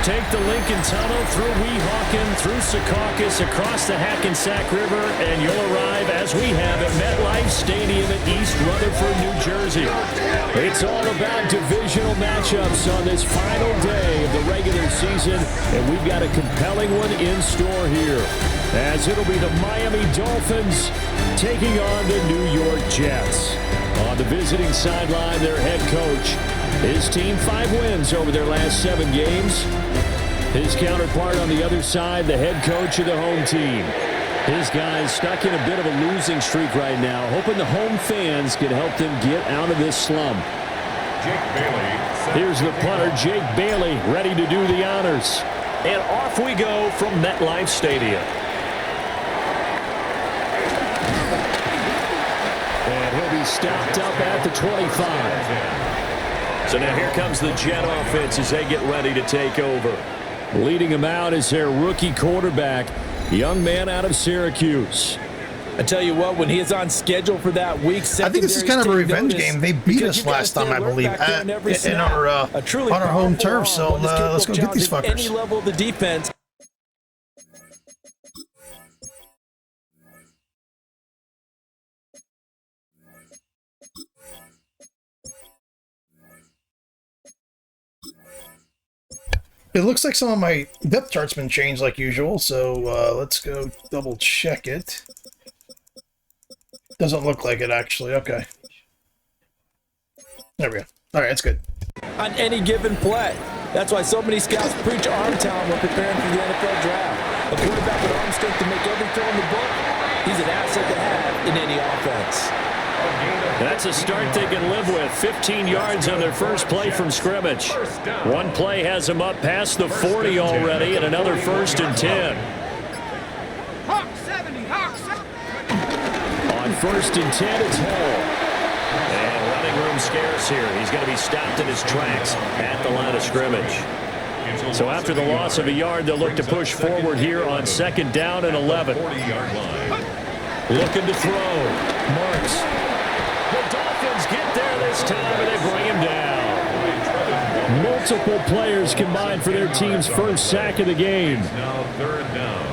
Take the Lincoln Tunnel through Weehawken, through Secaucus, across the Hackensack River, and you'll arrive, as we have, at MetLife Stadium in East Rutherford, New Jersey. It's all about divisional matchups on this final day of the regular season, and we've got a compelling one in store here, as it'll be the Miami Dolphins taking on the New York Jets. On the visiting sideline, their head coach. His team 5 wins over their last 7 games. His counterpart on the other side, the head coach of the home team. His guys stuck in a bit of a losing streak right now, hoping the home fans can help them get out of this slump. Here's the punter, Jake Bailey, ready to do the honors. And off we go from MetLife Stadium. And he'll be stopped up at the 25. So now here comes the Jet offense as they get ready to take over. Leading them out is their rookie quarterback, young man out of Syracuse. I tell you what, when he is on schedule for that week, I think this is kind of a revenge game. They beat us last time, I believe, on our home turf. So let's go get these fuckers. Any level of the defense. It looks like some of my depth chart's been changed like usual, so let's go double check it. Doesn't look like it, actually. Okay. There we go. All right, that's good. On any given play. That's why so many scouts preach arm talent when preparing for the NFL draft. A quarterback with arm strength to make every throw in the book, he's an asset to have in any offense. That's a start they can live with. 15 yards on their first play from scrimmage. One play has them up past the 40 already, and another 1st and 10. On 1st and 10, it's Hall. And running room scarce here. He's going to be stopped in his tracks at the line of scrimmage. So after the loss of a yard, they'll look to push forward here on 2nd down and 11. Looking to throw. Marks. The Dolphins get there this time, and they bring him down. Multiple players combined for their team's first sack of the game. Now 3rd down.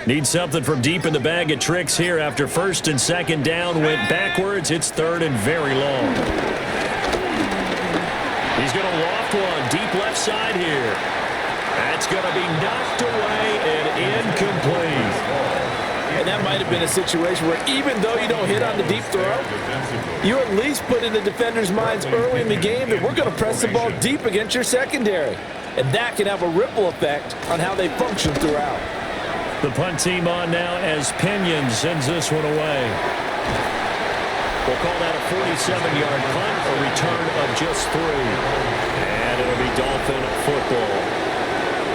Need something from deep in the bag of tricks here after 1st and 2nd down went backwards. It's 3rd and very long. He's going to loft one deep left side here. That's going to be knocked away and incomplete. And that might have been a situation where even though you don't hit on the deep throw, you at least put in the defender's minds early in the game that we're going to press the ball deep against your secondary. And that can have a ripple effect on how they function throughout. The punt team on now as Pinion sends this one away. We'll call that a 47-yard punt, a return of just 3. And it'll be Dolphin football.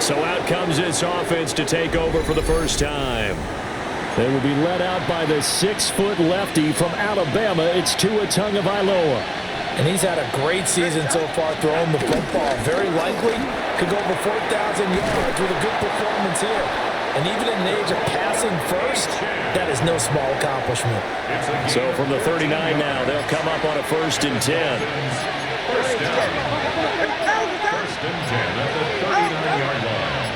So out comes this offense to take over for the first time. They will be led out by the 6-foot lefty from Alabama. It's Tua Tagovailoa. And he's had a great season so far throwing the football. Very likely could go over 4,000 yards with a good performance here. And even in an age of passing first, that is no small accomplishment. So from the 39 now, they'll come up on a 1st and 10. First down. 1st and 10 at the 39-yard line.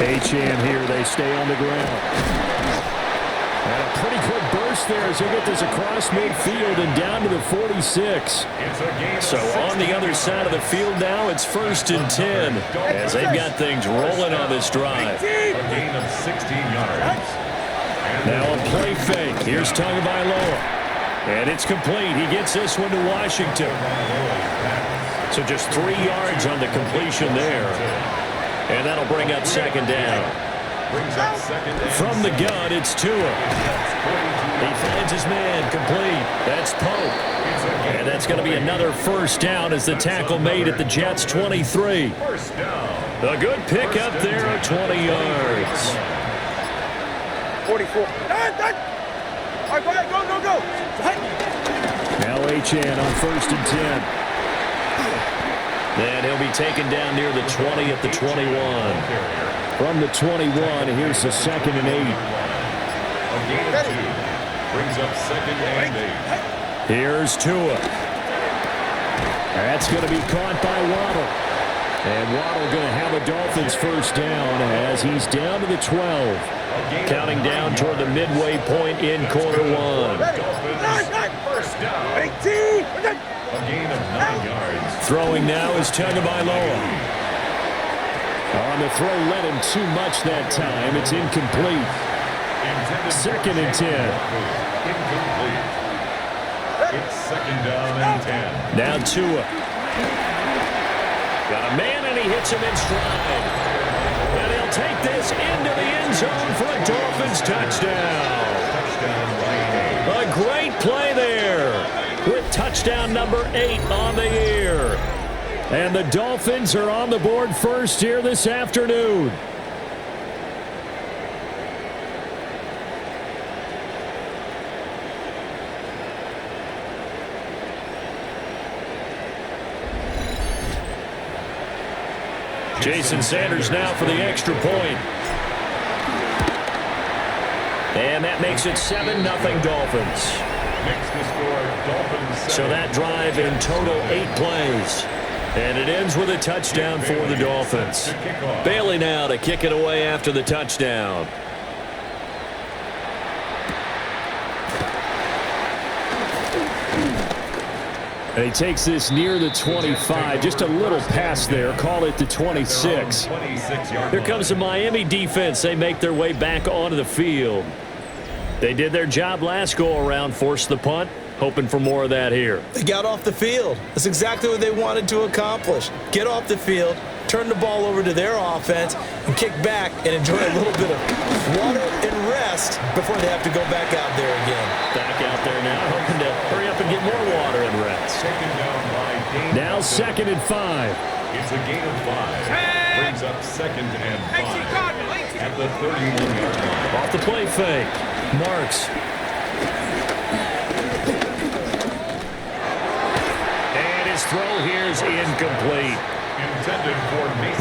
Achane here, they stay on the ground. And a pretty quick burst there as they get this across midfield and down to the 46. So on the other side of the field now, it's 1st and 10 as they've got things rolling on this drive. A gain of 16 yards. Now a play fake. Here's Tagovailoa. And it's complete. He gets this one to Washington. So just 3 yards on the completion there. And that'll bring up 2nd down. From the gun, it's Tua. He finds his man complete. That's Pope. And that's going to be another 1st down as the tackle made at the Jets' 23. A good pick up there of 20 yards. 44. All right, go. Now Achane on 1st and 10. Then he'll be taken down near the 20 at the 21. From the 21, here's the 2nd and 8. Brings up 2nd and 8. Here's Tua. That's going to be caught by Waddle. And Waddle going to have a Dolphins first down as he's down to the 12. Counting down toward the midway point in quarter one. First down. 18. A gain of 9 yards. Throwing now is Tagovailoa. On the throw, led him too much that time. It's incomplete. 2nd and 10. Incomplete. It's 2nd down and 10. Now Tua. Got a man, and he hits him in stride. And he'll take this into the end zone for a Dolphins touchdown. A great play there with touchdown number 8 on the year. And the Dolphins are on the board first here this afternoon. Jason Sanders now for the extra point. And that makes it 7-0 Dolphins. Makes the score Dolphins 7. So that drive in total 8 plays. And it ends with a touchdown for the Dolphins. Bailey now to kick it away after the touchdown. And he takes this near the 25. Just a little pass there. Call it the 26. Here comes the Miami defense. They make their way back onto the field. They did their job last go-around, forced the punt. Hoping for more of that here. They got off the field. That's exactly what they wanted to accomplish. Get off the field, turn the ball over to their offense, and kick back and enjoy a little bit of water and rest before they have to go back out there again. Back out there now, hoping to hurry up and get more water and rest. Now 2nd and 5. It's a gain of 5. Brings up 2nd and 5 at the 31-yard line. Off the play fake. Marks. Throw here is incomplete.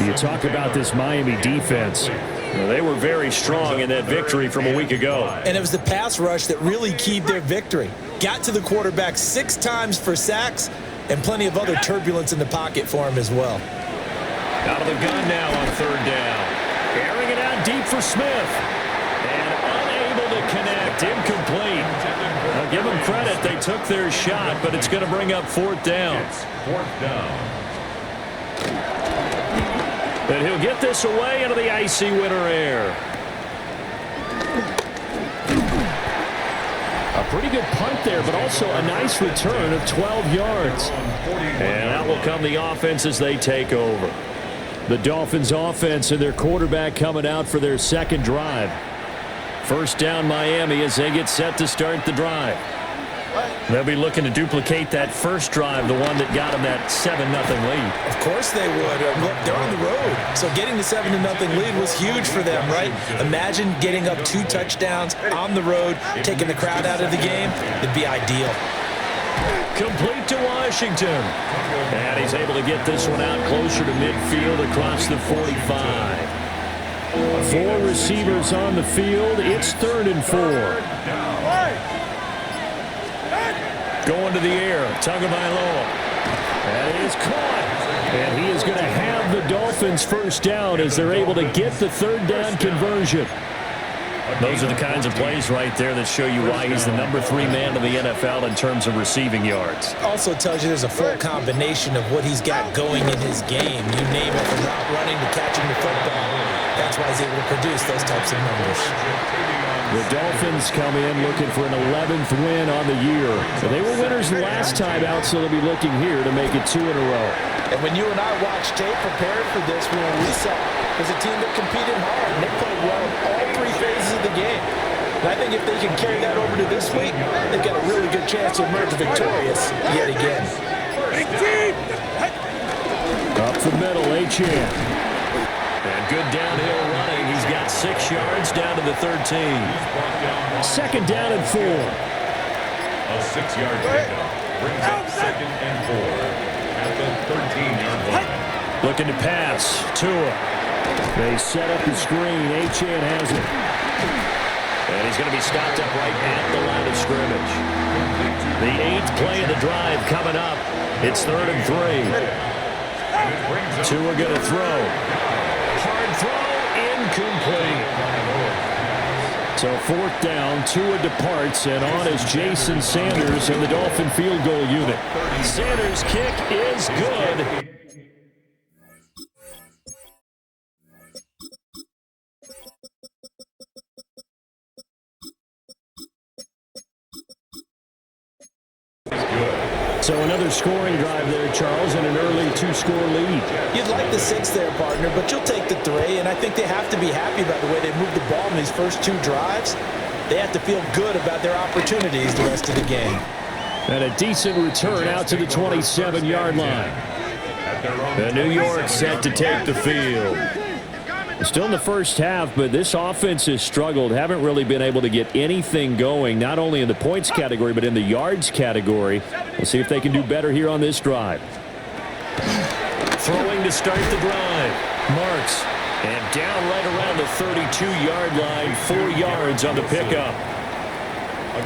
You talk about this Miami defense. Well, they were very strong in that victory from a week ago. And it was the pass rush that really keyed their victory. Got to the quarterback 6 times for sacks and plenty of other turbulence in the pocket for him as well. Out of the gun now on 3rd down. Airing it out deep for Smith. And unable to connect. Incomplete. I'll give them credit. They took their shot, but it's going to bring up 4th down. It's 4th down. And he'll get this away into the icy winter air. A pretty good punt there, but also a nice return of 12 yards. And out will come the offense as they take over. The Dolphins offense and their quarterback coming out for their 2nd drive. First down Miami as they get set to start the drive. They'll be looking to duplicate that first drive, the one that got them that 7-0 lead. Of course they would. Look, they're on the road. So getting the 7-0 lead was huge for them, right? Imagine getting up 2 touchdowns on the road, taking the crowd out of the game. It'd be ideal. Complete to Washington. And he's able to get this one out closer to midfield across the 45. 4 receivers on the field. It's 3rd and 4. Going to the air. Tagovailoa. That is caught. And he is going to have the Dolphins first down as they're able to get the 3rd down conversion. Those are the kinds of plays right there that show you why he's the number 3 man in the NFL in terms of receiving yards. Also tells you there's a full combination of what he's got going in his game. You name it, from route running to catching the football. That's why he's able to produce those types of numbers. The Dolphins come in looking for an 11th win on the year. They were winners last time out, so they'll be looking here to make it 2 in a row. And when you and I watched tape prepared for this, what we saw was a team that competed hard, and they played well in all 3 phases of the game. And I think if they can carry that over to this week, they've got a really good chance to emerge victorious yet again. Up the middle, Achane. And good downhill running. He's got 6 yards down to the 13. 2nd down and 4. A 6-yard pickup brings up 2nd and 4 at the 13-yard line. Looking to pass. Tua. They set up the screen. Achane has it. And he's going to be stopped up right at the line of scrimmage. The 8th play of the drive coming up. It's 3rd and 3. Tua going to throw. Hard throw, incomplete. So 4th down, Tua departs, and on is Jason Sanders in the Dolphin field goal unit. Sanders' kick is good. So another scoring drive there, Charles, and an early 2-score lead. You'd like the 6 there, partner, but you'll take the 3, and I think they have to be happy about the way they moved the ball in these first 2 drives. They have to feel good about their opportunities the rest of the game. And a decent return out to the 27-yard line. And New York set to take the field. Still in the first half, but this offense has struggled. Haven't really been able to get anything going, not only in the points category, but in the yards category. We'll see if they can do better here on this drive. Throwing to start the drive. Marks. And down right around the 32-yard line, 4 yards on the pickup.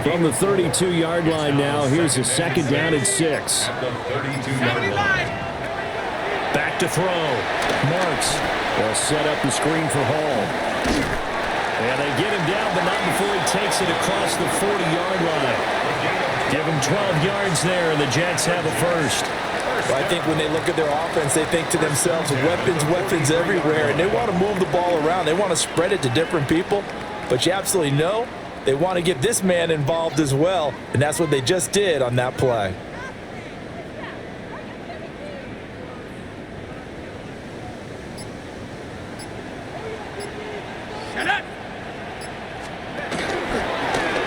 From the 32-yard line now, here's a 2nd down and 6. Back to throw. Marks. They'll set up the screen for Hall. And they get him down, but not before he takes it across the 40-yard line. Give him 12 yards there, and the Jets have a first. Well, I think when they look at their offense, they think to themselves, weapons everywhere, and they want to move the ball around. They want to spread it to different people, but you absolutely know they want to get this man involved as well, and that's what they just did on that play.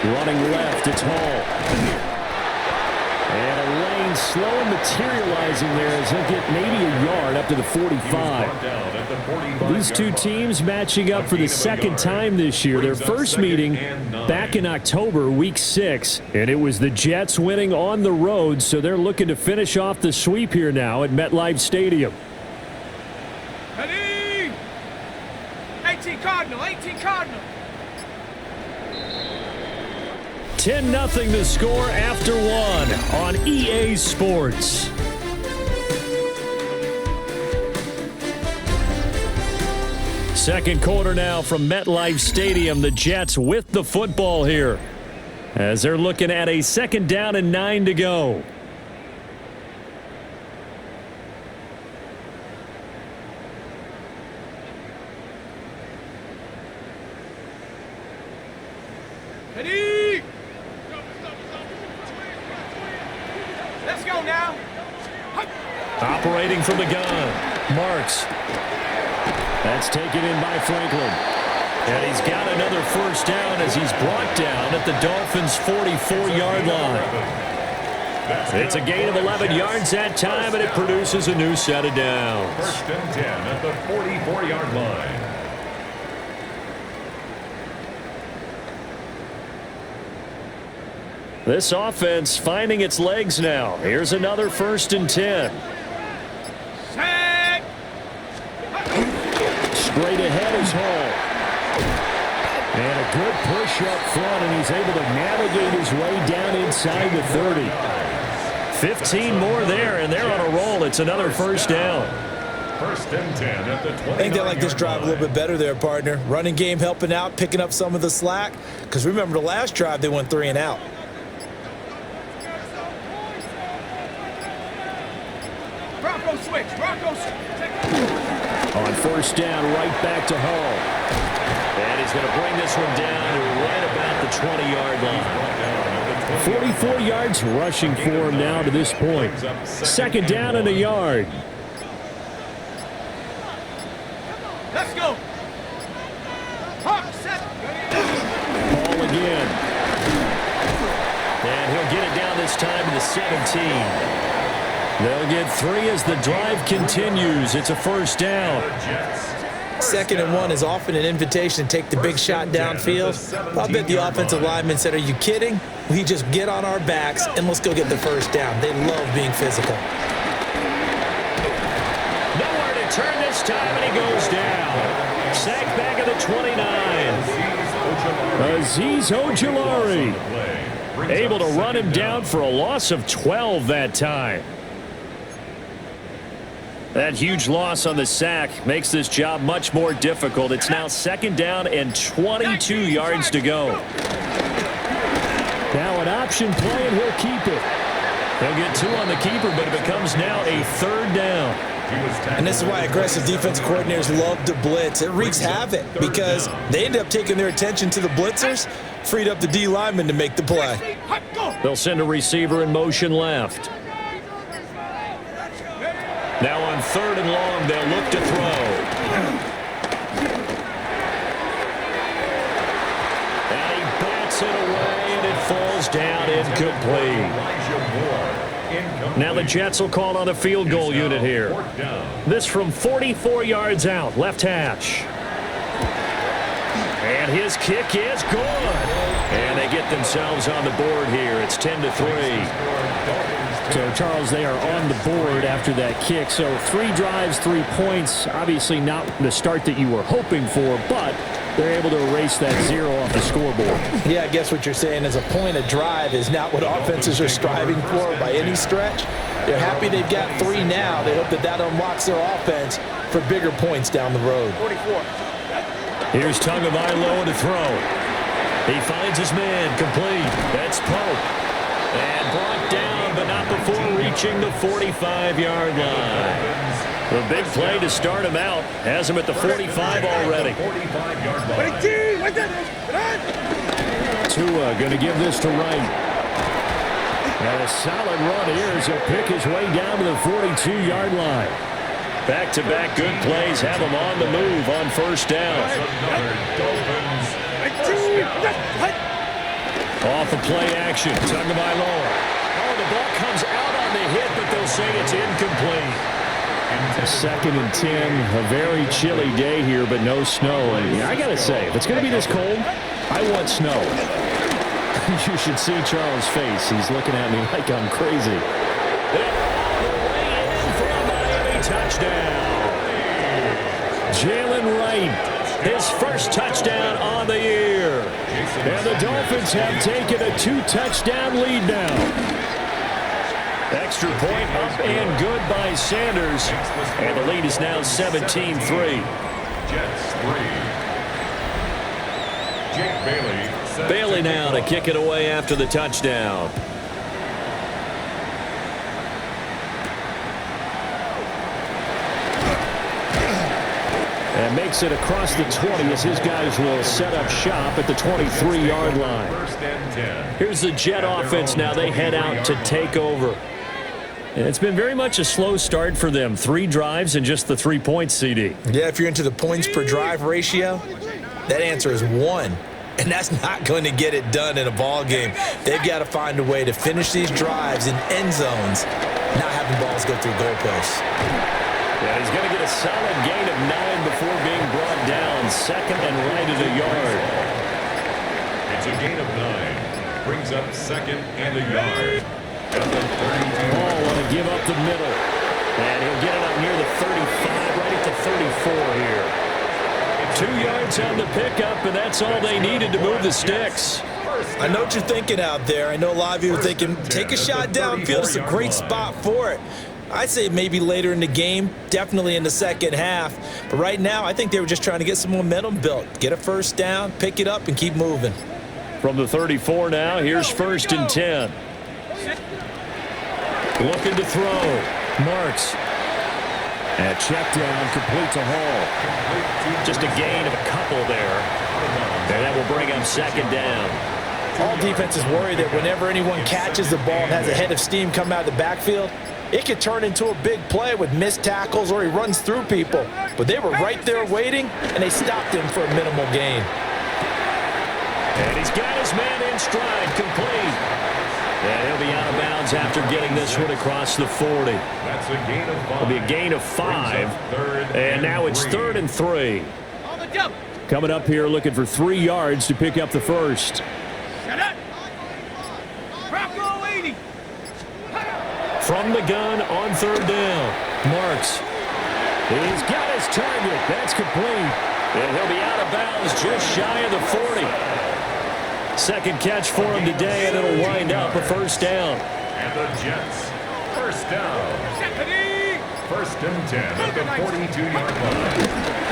Running left, it's Hall. And a lane slow materializing there as he'll get maybe a yard up to the 45. These two teams matching up for the 2nd time this year. Their first meeting back in October, week 6. And it was the Jets winning on the road, so they're looking to finish off the sweep here now at MetLife Stadium. 18 Cardinal, 18 Cardinal. 10-0 the score after 1 on EA Sports. Second quarter now from MetLife Stadium. The Jets with the football here as they're looking at a 2nd down and 9 to go. Ready? Let's go now. Operating from the gun. Marks. That's taken in by Franklin. And he's got another first down as he's brought down at the Dolphins' 44-yard line. It's a gain of 11 yards that time, and it produces a new set of downs. 1st and 10 at the 44-yard line. This offense finding its legs now. Here's another 1st and 10. Set. Straight ahead is Hall. And a good push up front, and he's able to navigate his way down inside the 30. 15 more there, and they're on a roll. It's another first down. 1st and 10 at the 20. I think they like this drive a little bit better there, partner. Running game helping out, picking up some of the slack. Because remember, the last drive, they went 3 and out. Bronco switch. Bronco switch. On first down, right back to Hall. And he's going to bring this one down to right about the 20-yard line. 44 yards rushing for him now to this point. 2nd down and a yard. Let's go. Hawk, set. Ball again. And he'll get it down this time to the 17. They'll get 3 as the drive continues. It's a first down. 2nd and 1 is often an invitation to take the big shot downfield. I'll bet the offensive lineman said, are you kidding? We just get on our backs and let's go get the first down. They love being physical. Nowhere to turn this time, and he goes down. Sacked back at the 29. Azeez Ojulari able to run him down for a loss of 12 that time. That huge loss on the sack makes this job much more difficult. It's now 2nd down and 22 yards to go. Now an option play, and he'll keep it. He'll get 2 on the keeper, but it becomes now a 3rd down. And this is why aggressive defensive coordinators love to blitz. It wreaks havoc because they end up taking their attention to the blitzers, freed up the D lineman to make the play. They'll send a receiver in motion left. Now on 3rd and long, they'll look to throw. And he bats it away, and it falls down incomplete. Now the Jets will call on a field goal unit here. This from 44 yards out, left hash. And his kick is good. And they get themselves on the board here. It's 10-3. So, Charles, they are on the board after that kick. So 3 drives, 3 points. Obviously not the start that you were hoping for, but they're able to erase that 0 off the scoreboard. Yeah, I guess what you're saying is a point a drive is not what offenses are striving for by any stretch. They're happy they've got 3 now. They hope that that unlocks their offense for bigger points down the road. 44. Here's Tagovailoa to throw. He finds his man complete. That's Pope. And brought down, but not before reaching the 45-yard line. The big play to start him out has him at the 45 already. Tua going to give this to Wright. And a solid run here as he'll pick his way down to the 42-yard line. Back-to-back good plays have him on the move on 1st down. Off the play action. Tagovailoa. Oh, the ball comes out on the hit, but they'll say it's incomplete. 2nd and 10. A very chilly day here, but no snow. And I got to say, if it's going to be this cold, I want snow. You should see Charles' face. He's looking at me like I'm crazy. Touchdown. Jalen Wright, his first touchdown on the year. And the Dolphins have taken a 2-touchdown lead now. Extra point up and good by Sanders. And the lead is now 17-3. Jets 3. Jake Bailey. Bailey now to kick it away after the touchdown. And makes it across the 20 as his guys will set up shop at the 23-yard line. 1st and 10. Here's the Jet offense now. They head out to take over. And it's been very much a slow start for them. 3 drives and just the 3 points, CD. Yeah, if you're into the points per drive ratio, that answer is 1. And that's not going to get it done in a ball game. They've got to find a way to finish these drives in end zones, not having balls go through goalposts. Yeah, he's going to get a solid gain of 9 before being brought down. 2nd and right at a yard. It's a gain of 9. Brings up 2nd and a yard. At the 32. Ball want to give up the middle. And he'll get it up near the 35, right at the 34 here. 2 yards on the pickup, and that's all they needed to move the sticks. I know what you're thinking out there. I know a lot of you are thinking, take a shot downfield. It's a great spot for it. I'd say maybe later in the game, definitely in the 2nd half. But right now, I think they were just trying to get some momentum built. Get a 1st down, pick it up, and keep moving. From the 34 now, here's 1st and 10. Looking to throw. Marks. And check down, complete to Hall. Just a gain of a couple there. And that will bring up 2nd down. All defenses worry that whenever anyone catches the ball and has a head of steam come out of the backfield, it could turn into a big play with missed tackles or he runs through people. But they were right there waiting, and they stopped him for a minimal gain. And he's got his man in stride, complete. And he'll be out of bounds after getting this one across the 40. That's a gain of 5. It'll be a gain of 5. And now it's 3rd and 3. On the double. Coming up here looking for 3 yards to pick up the first. Shut up. Bronco 80. From the gun on 3rd down. Marks. He's got his target. That's complete. And he'll be out of bounds just shy of the 40. Second catch for him today, and it'll wind up a first down. And the Jets, first down. First and 10 at the 42-yard line.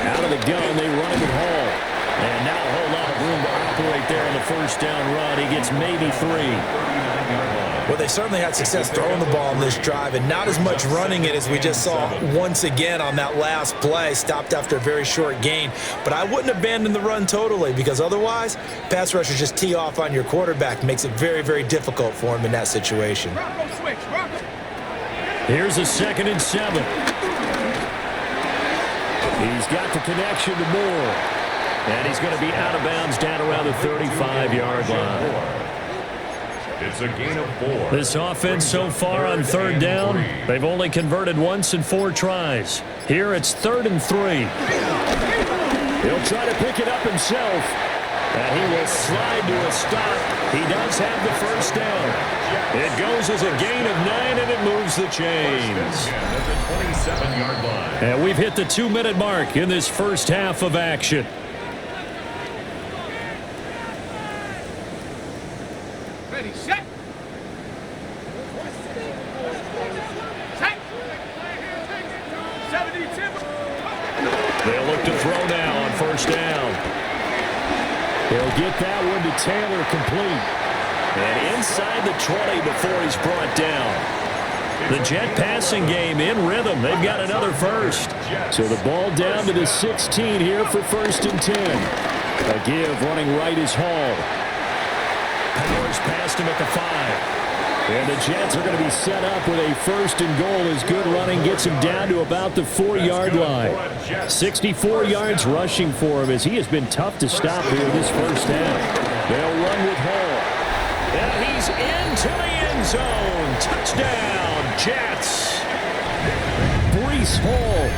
Out of the gun, they run him at Hall. And not a whole lot of room to operate there on the first down run. He gets maybe 3. Well, they certainly had success throwing the ball in this drive, and not as much running it as we just saw once again on that last play. Stopped after a very short gain. But I wouldn't abandon the run totally, because otherwise, pass rushers just tee off on your quarterback. Makes it very, very difficult for him in that situation. Here's a 2nd and 7. He's got the connection to Moore. And he's going to be out of bounds down around the 35-yard line. It's a gain of 4. This offense so far on 3rd down, they've only converted once in 4 tries. Here it's 3rd and 3. He'll try to pick it up himself. And he will slide to a stop. He does have the first down. It goes as a gain of 9, and it moves the chains. At the 27-yard line. And we've hit the 2-minute mark in this first half of action. Ready, set. Set. 72. They'll look to throw now on first down. He'll get that one to Taylor complete. And inside the 20 before he's brought down. The Jet passing game in rhythm. They've got another first. So the ball down to the 16 here for 1st and 10. A give running right is Hall. Powers past him at the 5. And the Jets are going to be set up with a 1st and goal as good running gets him down to about the 4-yard line. 64 yards rushing for him as he has been tough to stop here this first half. They'll run with Hall. And he's into the end zone. Touchdown, Jets. Breece Hall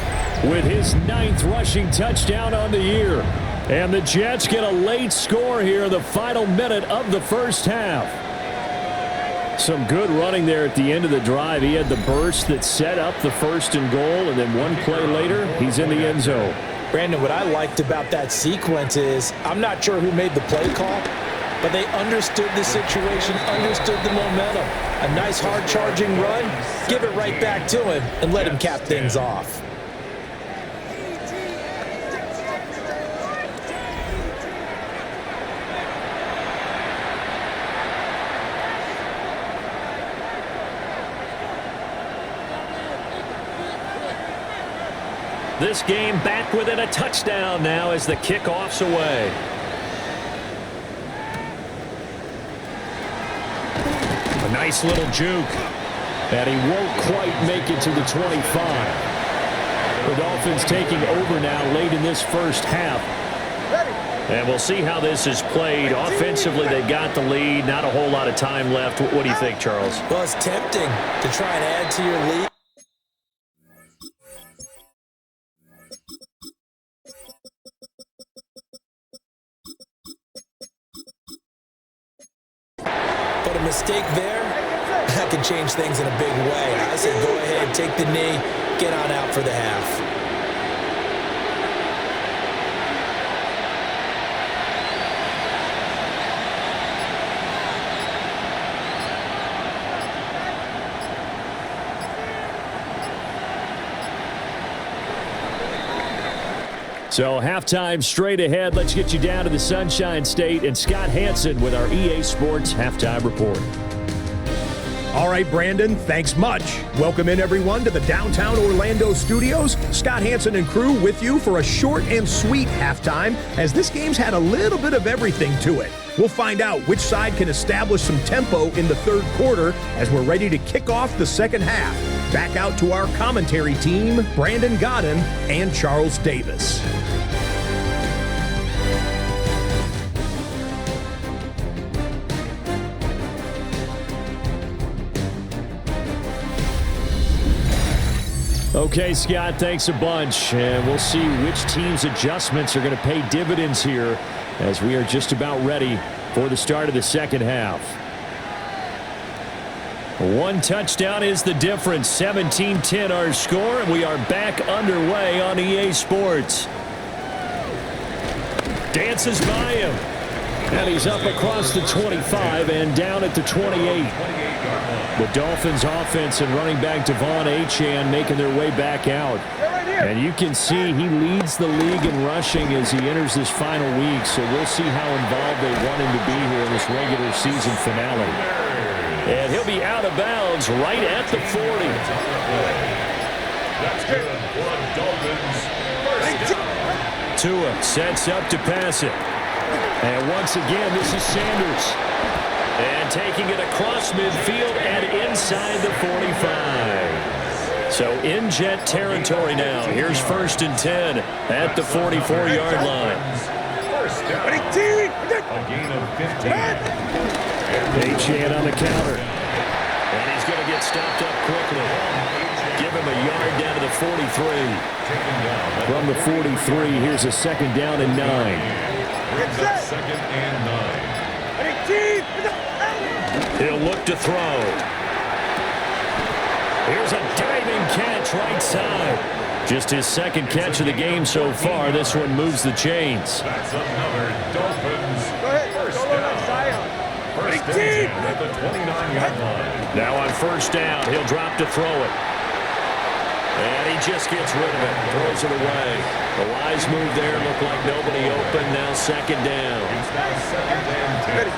with his 9th rushing touchdown on the year. And the Jets get a late score here in the final minute of the first half. Some good running there at the end of the drive. He had the burst that set up the 1st and goal, and then one play later, he's in the end zone. Brandon, what I liked about that sequence is I'm not sure who made the play call, but they understood the situation, understood the momentum. A nice hard-charging run, give it right back to him, and let him cap things off. This game back within a touchdown now as the kickoff's away. A nice little juke. And he won't quite make it to the 25. The Dolphins taking over now late in this first half. And we'll see how this is played. Offensively, they got the lead. Not a whole lot of time left. What do you think, Charles? Well, it's tempting to try and add to your lead. But a mistake there, that can change things in a big way. I say go ahead, take the knee, get on out for the half. So halftime straight ahead. Let's get you down to the Sunshine State and Scott Hansen with our EA Sports Halftime Report. All right, Brandon, thanks much. Welcome in, everyone, to the downtown Orlando studios. Scott Hansen and crew with you for a short and sweet halftime, as this game's had a little bit of everything to it. We'll find out which side can establish some tempo in the third quarter as we're ready to kick off the second half. Back out to our commentary team, Brandon Godden and Charles Davis. Okay, Scott, thanks a bunch. And we'll see which team's adjustments are going to pay dividends here as we are just about ready for the start of the second half. One touchdown is the difference. 17-10 our score, and we are back underway on EA Sports. Dances by him. And he's up across the 25 and down at the 28. The Dolphins offense and running back Devon Achane making their way back out. And you can see he leads the league in rushing as he enters this final week. So we'll see how involved they want him to be here in this regular season finale. And he'll be out of bounds right at the 40. That's good for a Dolphins first down. Tua sets up to pass it. And once again, this is Sanders. And taking it across midfield and inside the 45. So in Jet territory now. Here's 1st and 10 at the 44-yard line. First down. A gain of 15. Achane on the counter. And he's going to get stopped up quickly. Give him a yard down to the 43. From the 43, here's a 2nd down and 9. Brings up 2nd and 9. He'll look to throw. Here's a diving catch right side. Just his 2nd catch of the game so far. This one moves the chains. That's another Dolphins first down. First down at the 29-yard line. Now on 1st down, he'll drop to throw it. And he just gets rid of it. Throws it away. The wise move there. Looked like nobody open. Now 2nd down. It's now 2nd and 10.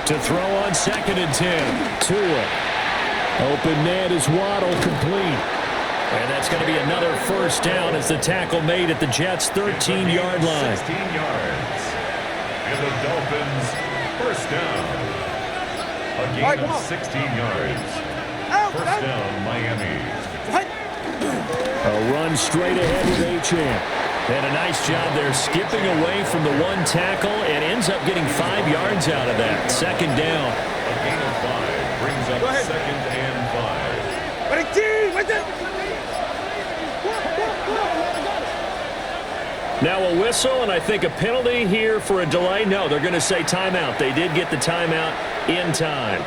To throw on 2nd and 10. Tua. Open man is Waddle, complete. And that's going to be another 1st down as the tackle made at the Jets' 13-yard line. 16 yards. And the Dolphins first down. A gain of 16 yards. First down, Miami. A run straight ahead with Achane. And a nice job there skipping away from the one tackle and ends up getting 5 yards out of that. 2nd down. A gain of 5 brings up 2nd and 5. Now a whistle and I think a penalty here for a delay. No, they're going to say timeout. They did get the timeout in time.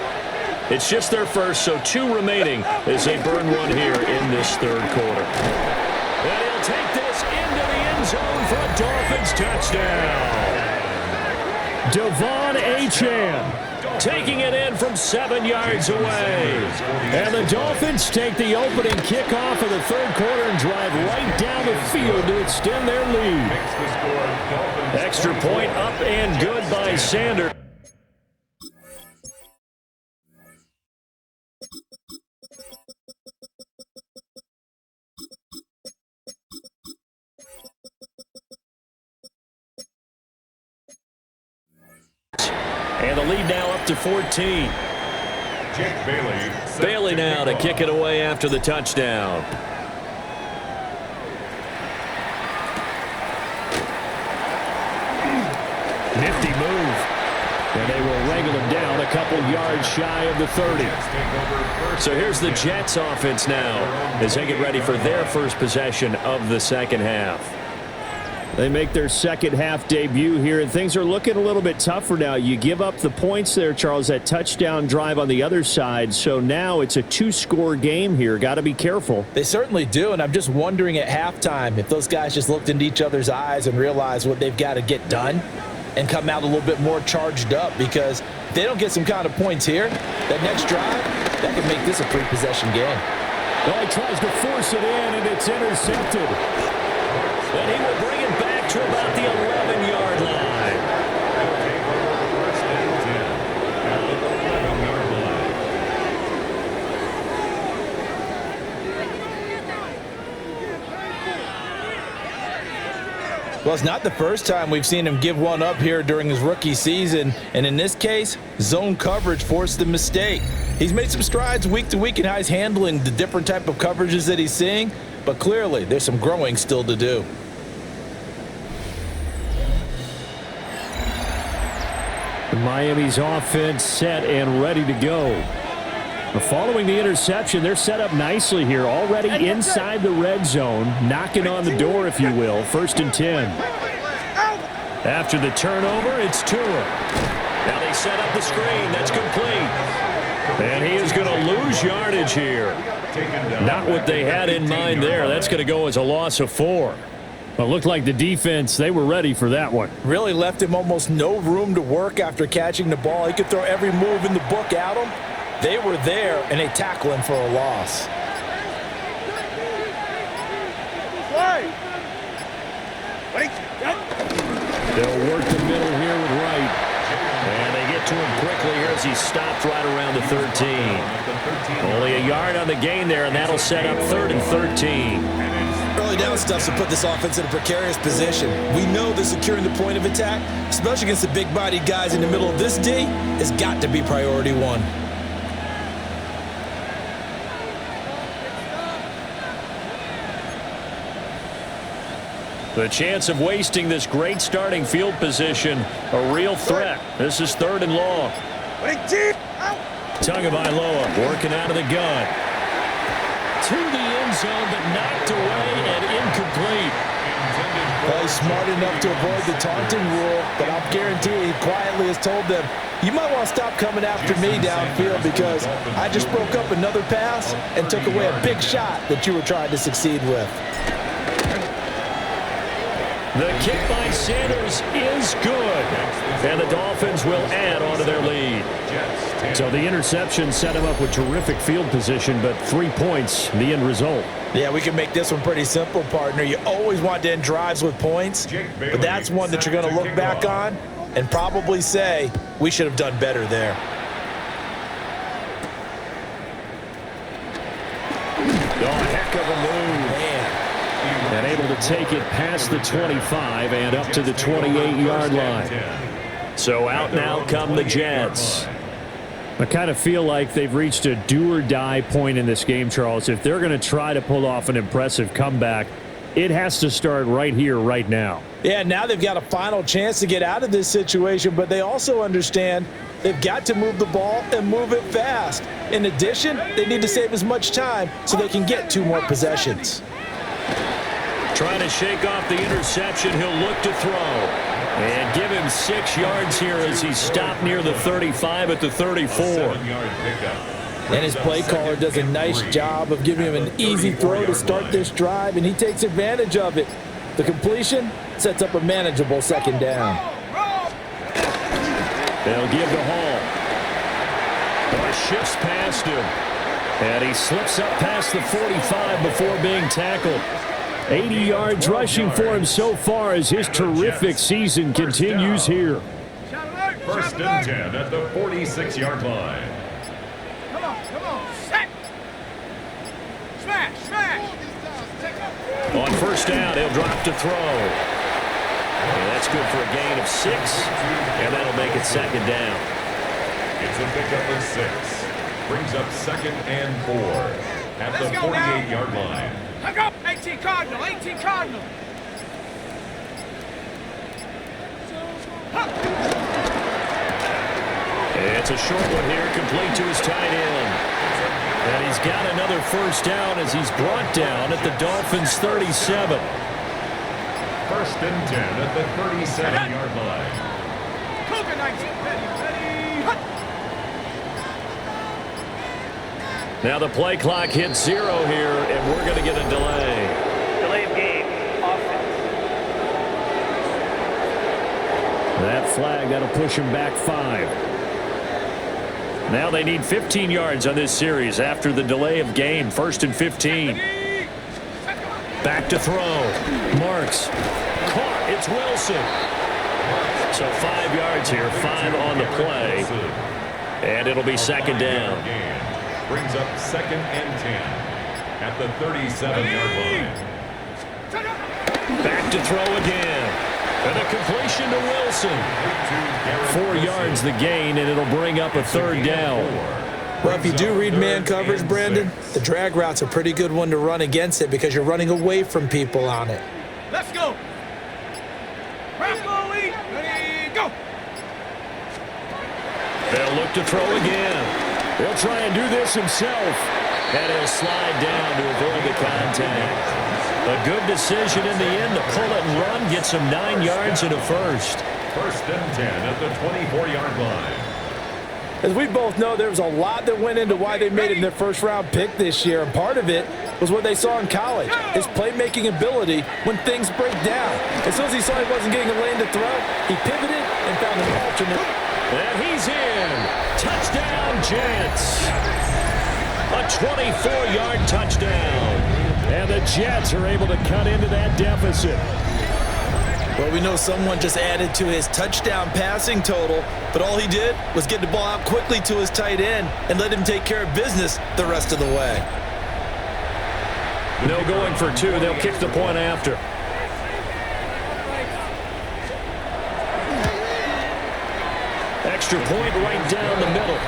It's just their first, so 2 remaining as they burn one here in this 3rd quarter. And he'll take this into the end zone for a Dolphins touchdown. Devon Achane taking it in from 7 yards away. And the Dolphins take the opening kickoff of the 3rd quarter and drive right down the field to extend their lead. Extra point up and good by Sanders. And the lead now up to 14. Bailey now to kick it away after the touchdown. Nifty move. And they will wrangle him down a couple yards shy of the 30. So here's the Jets offense now as they get ready for their first possession of the 2nd half. They make their 2nd half debut here, and things are looking a little bit tougher now. You give up the points there, Charles, that touchdown drive on the other side. So now it's a 2-score game here. Got to be careful. They certainly do, and I'm just wondering at halftime if those guys just looked into each other's eyes and realized what they've got to get done and come out a little bit more charged up, because if they don't get some kind of points here, that next drive, that could make this a 3-possession game. Well, he tries to force it in, and it's intercepted. And he will bring it back to about the 11-yard line. First and 10 at the 11-yard line. Well, it's not the first time we've seen him give one up here during his rookie season, and in this case, zone coverage forced the mistake. He's made some strides week to week in how he's handling the different type of coverages that he's seeing, but clearly there's some growing still to do. Miami's offense set and ready to go. Following the interception, they're set up nicely here, already inside the red zone, knocking on the door, if you will. 1st and 10. After the turnover, it's Tua. Now they set up the screen. That's complete. And he is going to lose yardage here. Not what they had in mind there. That's going to go as a loss of 4. Well, it looked like the defense, they were ready for that one. Really left him almost no room to work after catching the ball. He could throw every move in the book at him. They were there, and they tackle him for a loss. They'll work the middle here with Wright. And they get to him quickly here as he stopped right around the 13. Only a yard on the gain there, and that'll set up 3rd and 13. Early down stuff to put this offense in a precarious position. We know that securing the point of attack, especially against the big-bodied guys in the middle of this D, has got to be priority 1. The chance of wasting this great starting field position, a real threat. This is 3rd and long. Tagovailoa working out of the gun. To the end zone, but knocked away and incomplete. Well, he's smart enough to avoid the taunting rule, but I'll guarantee he quietly has told them, you might want to stop coming after me downfield because I just broke up another pass and took away a big shot that you were trying to succeed with. The kick by Sanders is good, and the Dolphins will add on to their lead. So the interception set him up with terrific field position, but 3 points, the end result. Yeah, we can make this one pretty simple, partner. You always want to end drives with points, but that's one that you're going to look back on and probably say, we should have done better there. Oh, heck of a move. And able to take it past the 25 and up to the 28-yard line. So out now come the Jets. I kind of feel like they've reached a do-or-die point in this game, Charles. If they're going to try to pull off an impressive comeback, it has to start right here, right now. Yeah, now they've got a final chance to get out of this situation, but they also understand they've got to move the ball and move it fast. In addition, they need to save as much time so they can get 2 more possessions. Trying to shake off the interception. He'll look to throw. And give him 6 yards here as he stopped near the 35 at the 34. And his play caller does a nice job of giving him an easy throw to start this drive, and he takes advantage of it. The completion sets up a manageable 2nd down. They'll give to Hall. Or shifts past him. And he slips up past the 45 before being tackled. 80 yards rushing for him so far as his terrific season continues here. 1st and 10 at the 46-yard line. Come on, set. Smash. On 1st down, he'll drop to throw. And that's good for a gain of 6, and that'll make it 2nd down. It's a pickup of 6. Brings up 2nd and 4 at the 48-yard line. Let go. 18 Cardinal. It's a short one here, complete to his tight end. And he's got another 1st down as he's brought down at the Dolphins' 37. 1st and 10 at the 37-yard line. Cougar 19. Ready. Now the play clock hits 0 here, and we're going to get a delay. Delay of game. Offense. That flag, that'll push him back 5. Now they need 15 yards on this series after the delay of game. 1st and 15. Back to throw. Marks. Caught. It's Wilson. So 5 yards here, 5 on the play. And it'll be 2nd down. Brings up 2nd and 10 at the 37-yard line. Back to throw again. And a completion to Wilson. 4 yards the gain, and it'll bring up a 3rd down. Well, if you do read man coverage, Brandon, the drag route's a pretty good one to run against it because you're running away from people on it. Let's go. Ready, go. They'll look to throw again. He'll try and do this himself. And he'll slide down to avoid the contact. A good decision in the end to pull it and run. Gets him 9 yards and a 1st. 1st and 10 at the 24-yard line. As we both know, there was a lot that went into why they made it in their first-round pick this year, and part of it was what they saw in college, his playmaking ability when things break down. As soon as he saw he wasn't getting a lane to throw, he pivoted and found an alternate. And he's in. Touchdown, Jets. A 24-yard touchdown. And the Jets are able to cut into that deficit. Well, we know someone just added to his touchdown passing total, but all he did was get the ball out quickly to his tight end and let him take care of business the rest of the way. No going for two. They'll kick the point after. Extra point right down the middle.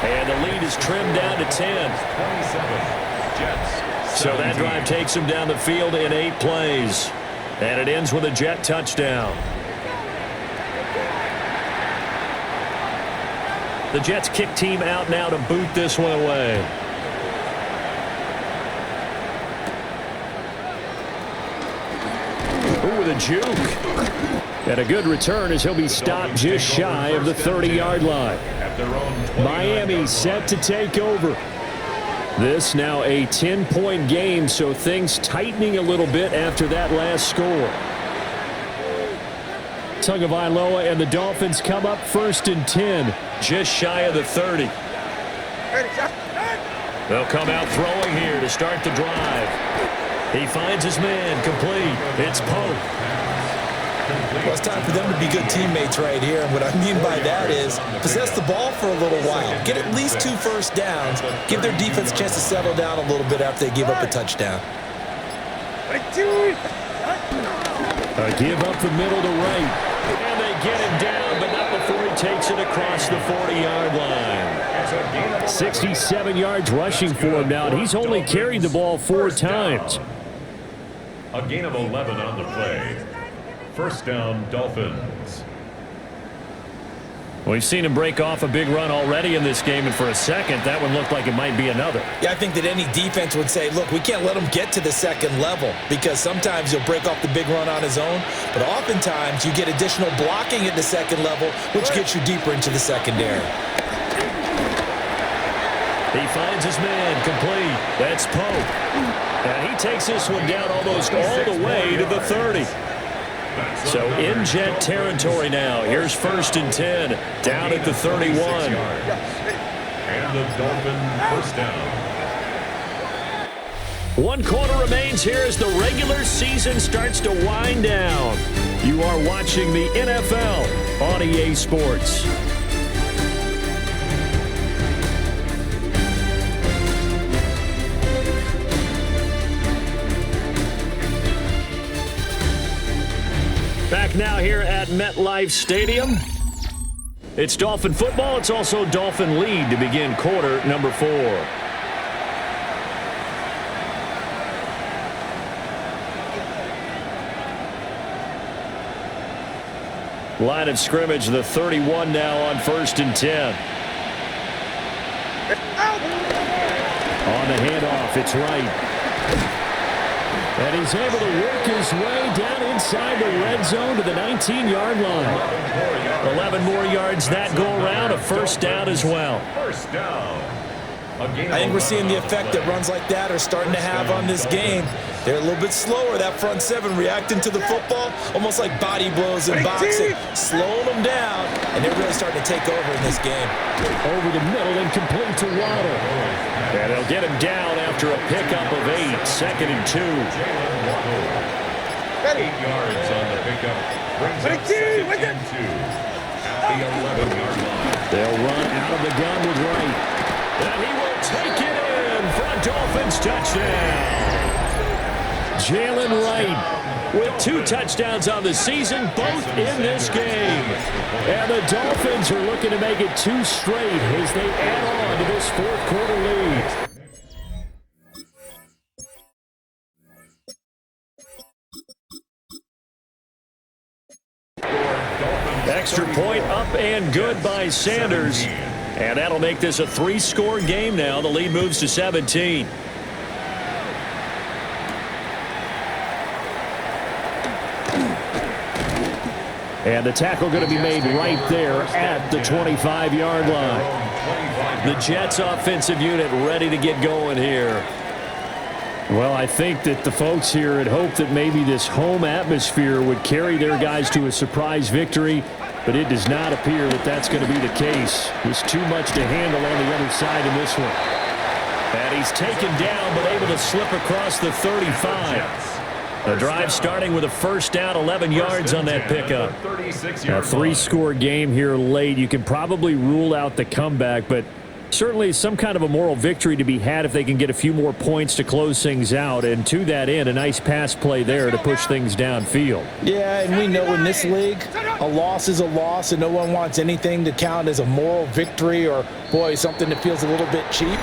And the lead is trimmed down to 10. 27. Jets. So that drive takes them down the field in 8 plays. And it ends with a Jet touchdown. The Jets kick team out now to boot this one away. Ooh, with a juke. And a good return as he'll be stopped just shy of the 30-yard line. Miami set to take over. This now a 10-point game, so things tightening a little bit after that last score. Tagovailoa and the Dolphins come up 1st and 10, just shy of the 30. They'll come out throwing here to start the drive. He finds his man complete. It's Pope. Well, it's time for them to be good teammates right here. And what I mean by that is possess the ball for a little while. Get at least 2 first downs. Give their defense a chance to settle down a little bit after they give up a touchdown. A give up the middle to right. And they get him down, but not before he takes it across the 40-yard line. 67 yards rushing for him now, and he's only carried the ball 4 times. A gain of 11 on the play. First down, Dolphins. We've seen him break off a big run already in this game, and for a second, that one looked like it might be another. Yeah, I think that any defense would say, look, we can't let him get to the second level because sometimes he'll break off the big run on his own, but oftentimes you get additional blocking at the second level, which gets you deeper into the secondary. He finds his man complete. That's Pope. And he takes this one down almost all the way to the 30. So in Jet territory now. Here's 1st and 10 down at the 31. And the Dolphins first down. 1 quarter remains here as the regular season starts to wind down. You are watching the NFL on EA Sports. Back now here at MetLife Stadium. It's Dolphin football. It's also Dolphin lead to begin quarter number 4. Line of scrimmage, the 31 now on 1st and 10. On the handoff, it's right. And he's able to work his way down inside the red zone to the 19-yard line. 11 more yards that go around, a first down as well. First down. I think we're seeing the effect that runs like that are starting to have on this game. They're a little bit slower, that front 7 reacting to the football, almost like body blows in boxing, slowing them down, and they're really starting to take over in this game. Over the middle and complete to Waddle. And they'll get him down after a pickup of 8, 2nd and 2. 8 yards on the pickup. Brings up 2nd and 2 at the 11-yard line. They'll run out of the gun with Wright. And he will take it in for a Dolphins touchdown. Jalen Wright with 2 touchdowns on the season, both in this game. And the Dolphins are looking to make it 2 straight as they add on to this 4th quarter lead. Extra point up and good by Sanders. And that'll make this a 3-score game now. The lead moves to 17. And the tackle going to be made right there at the 25-yard line. The Jets offensive unit ready to get going here. Well, I think that the folks here had hoped that maybe this home atmosphere would carry their guys to a surprise victory, but it does not appear that that's going to be the case. There's too much to handle on the other side in this one. And he's taken down but able to slip across the 35. The drive starting with a first down, 11 yards on that pickup. A three-score game here late. You can probably rule out the comeback, but certainly some kind of a moral victory to be had if they can get a few more points to close things out. And to that end, a nice pass play there to push things downfield. Yeah, and we know in this league, a loss is a loss, and no one wants anything to count as a moral victory or, boy, something that feels a little bit cheap.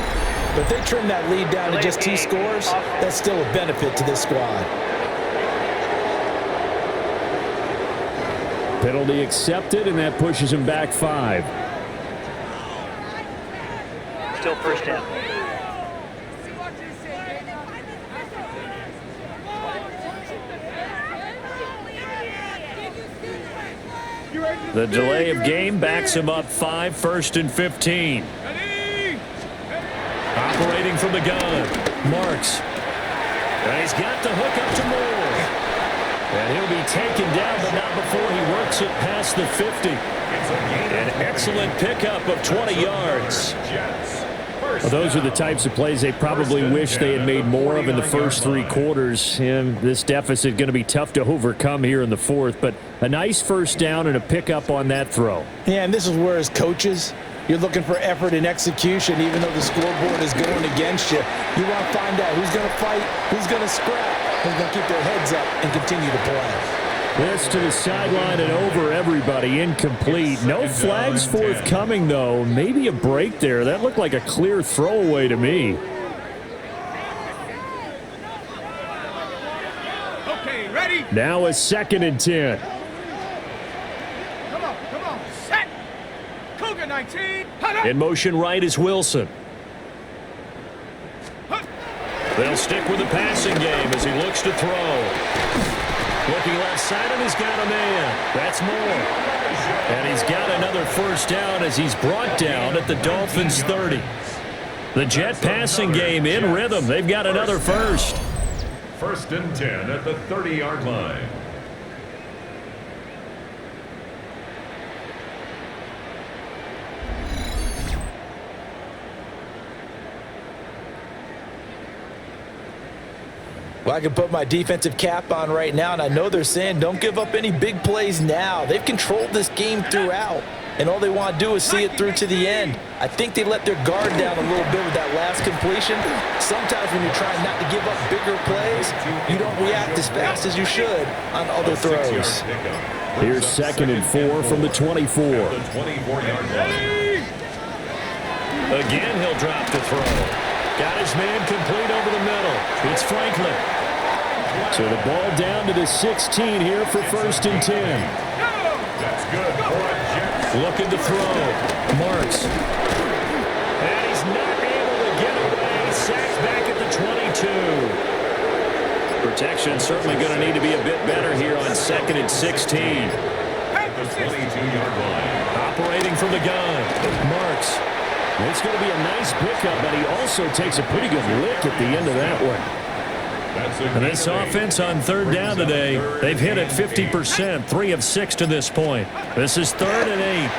But if they trim that lead down to just 2 scores, that's still a benefit to this squad. Penalty accepted, and that pushes him back 5. Still first down. The delay of game backs him up 5, 1st and 15. Operating from the gun, Marks. And he's got the hook up to Moore. And he'll be taken down, but not before he works it past the 50. An excellent pickup of 20 yards. Well, those are the types of plays they probably wish they had made more of in the first 3 quarters. And this deficit going to be tough to overcome here in the 4th. But a nice first down and a pickup on that throw. Yeah, and this is where as coaches, you're looking for effort and execution, even though the scoreboard is going against you. You want to find out who's going to fight, who's going to scrap, who's going to keep their heads up and continue to play. This to the sideline and over everybody. Incomplete. No flags forthcoming, though. Maybe a break there. That looked like a clear throwaway to me. Okay, ready? Now a 2nd and 10. Come on, set. Cougar 19. In motion right is Wilson. They'll stick with the passing game as he looks to throw. Looking left side, and he's got a man. That's Moore. And he's got another first down as he's brought down at the Dolphins 30. The Jet passing game in rhythm. They've got another first. 1st and 10 at the 30-yard line. Well, I can put my defensive cap on right now, and I know they're saying don't give up any big plays now. They've controlled this game throughout, and all they want to do is see it through to the end. I think they let their guard down a little bit with that last completion. Sometimes when you're trying not to give up bigger plays, you don't react as fast as you should on other throws. Here's 2nd and 4 from the 24. Again, he'll drop the throw. Got his man complete over the middle. It's Franklin. So the ball down to the 16 here for 1st and 10. That's good for a Jet. Looking to throw. Marks. And he's not able to get away. Sacked back at the 22. Protection certainly going to need to be a bit better here on 2nd and 16. At the 22-yard line. Operating from the gun. Marks. It's going to be a nice pickup, but he also takes a pretty good lick at the end of that one. And this offense on 3rd down today, they've hit at 50%, 3 of 6 to this point. This is 3rd and 8.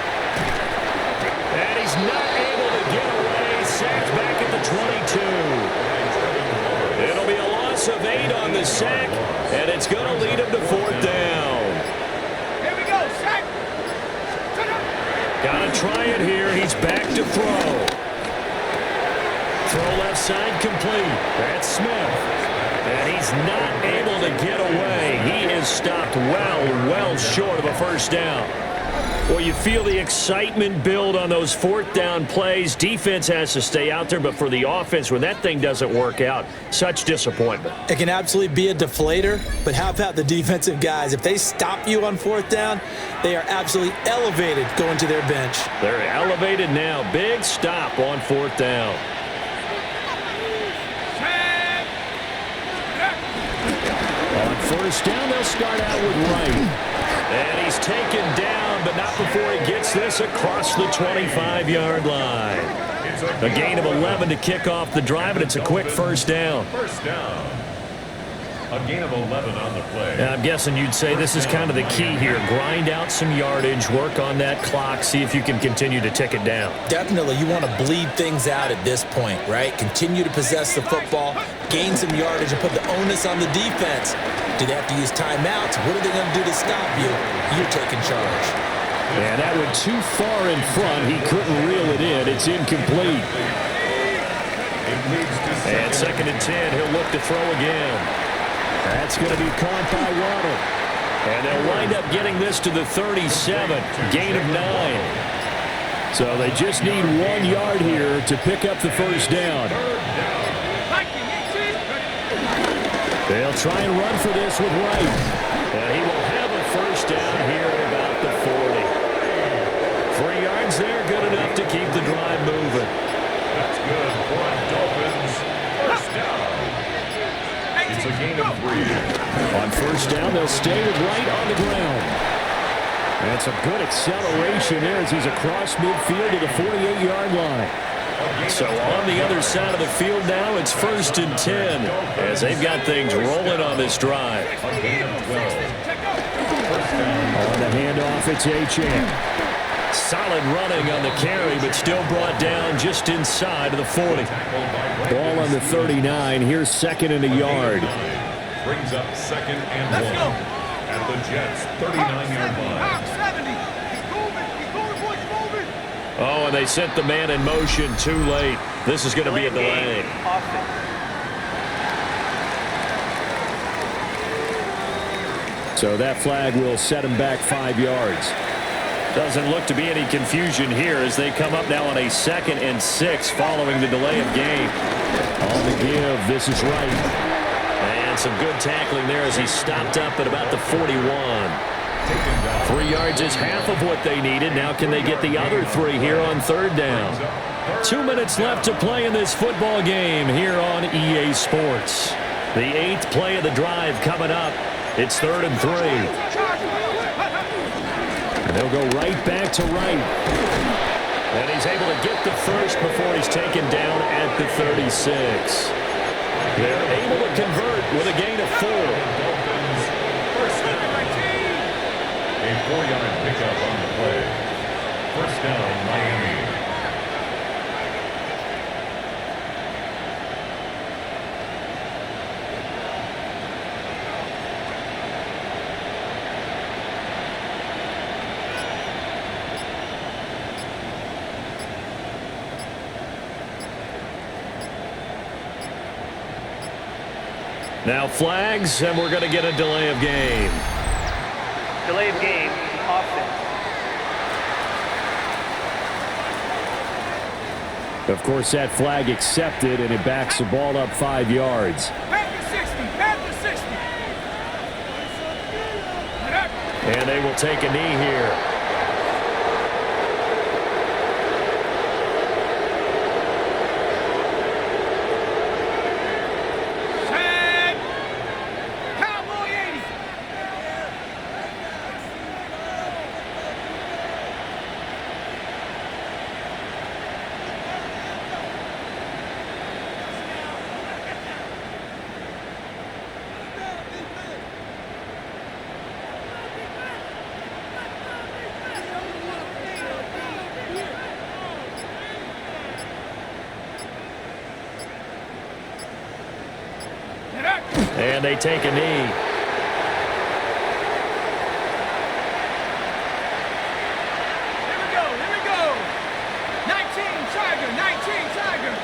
And he's not able to get away. Sacked back at the 22. It'll be a loss of 8 on the sack, and it's going to lead him to 4th down. Here we go, set. Got to try it here. He's back to throw. Throw left side complete. That's Smith. And he's not able to get away. He is stopped well short of a first down. Well, you feel the excitement build on those 4th down plays. Defense has to stay out there, but for the offense, when that thing doesn't work out, such disappointment. It can absolutely be a deflator, but how about the defensive guys? If they stop you on 4th down, they are absolutely elevated going to their bench. They're elevated now. Big stop on 4th down. On 1st down, they'll start out with Wright. And he's taken down, but not before he gets this across the 25-yard line. A gain of 11 to kick off the drive, and it's a quick first down. First down. A gain of 11 on the play. And I'm guessing you'd say this is kind of the key here. Grind out some yardage, work on that clock, see if you can continue to tick it down. Definitely, you want to bleed things out at this point, right? Continue to possess the football, gain some yardage, and put the onus on the defense. Do they have to use timeouts? What are they going to do to stop you? You're taking charge. And that went too far in front. He couldn't reel it in. It's incomplete. And second and 10, he'll look to throw again. That's going to be caught by Waddle. And they'll wind up getting this to the 37, gain of 9. So they just need 1 yard here to pick up the first down. They'll try and run for this with Wright. And he will have a first down here at about the 40. 3 yards there, good enough to keep the drive moving. That's good for Dolphins. First down. It's a gain of 3. On first down, they'll stay with Wright on the ground. That's a good acceleration there as he's across midfield to the 48-yard line. So on the other side of the field now, it's first and 10 as they've got things rolling on this drive. A gain of 12. First down. On the handoff, it's Achane. Solid running on the carry, but still brought down just inside of the 40. Ball on the 39. Here's second and a yard. Brings up second and 1. At the Jets' 39-yard line. 70. He's moving, boys, moving. Oh, and they sent the man in motion too late. This is going to be a delay. So that flag will set him back 5 yards. Doesn't look to be any confusion here as they come up now on a 2nd and 6 following the delay of game. On the give, this is Wright. And some good tackling there as he stopped up at about the 41. 3 yards is half of what they needed. Now can they get the other 3 here on third down? 2 minutes left to play in this football game here on EA Sports. The 8th play of the drive coming up. It's 3rd and 3. And they'll go right back to Wright. And he's able to get the first before he's taken down at the 36. They're able to convert with a gain of 4. A 4-yard pickup on the play. First down, Miami. Now flags, and we're going to get a delay of game. Delay of game, offense. Of course, that flag accepted, and it backs the ball up 5 yards. Panther 60, Panther 60. And they will take a knee here. And they take a knee. Here we go. 19 Tiger, 19 Tiger.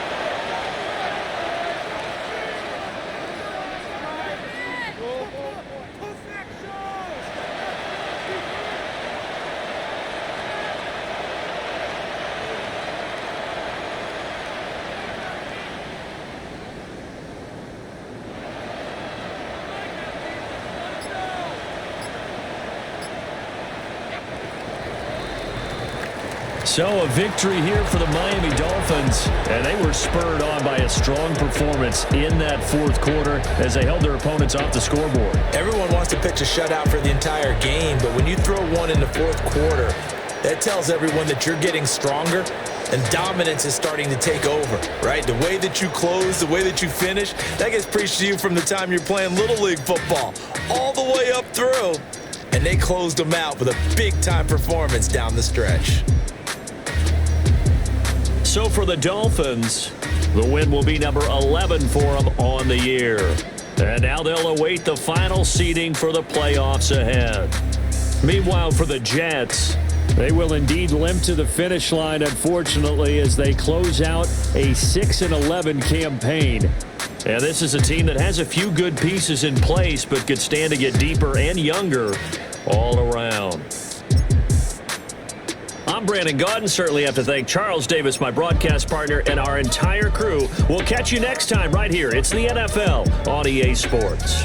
So a victory here for the Miami Dolphins, and they were spurred on by a strong performance in that fourth quarter as they held their opponents off the scoreboard. Everyone wants to pitch a shutout for the entire game, but when you throw one in the fourth quarter, that tells everyone that you're getting stronger and dominance is starting to take over, right? The way that you close, the way that you finish, that gets preached to you from the time you're playing Little League football all the way up through. And they closed them out with a big-time performance down the stretch. So for the Dolphins, the win will be number 11 for them on the year. And now they'll await the final seeding for the playoffs ahead. Meanwhile, for the Jets, they will indeed limp to the finish line, unfortunately, as they close out a 6-11 campaign. And this is a team that has a few good pieces in place, but could stand to get deeper and younger all around. I'm Brandon Gaudin. Certainly have to thank Charles Davis, my broadcast partner, and our entire crew. We'll catch you next time right here. It's the NFL on EA Sports.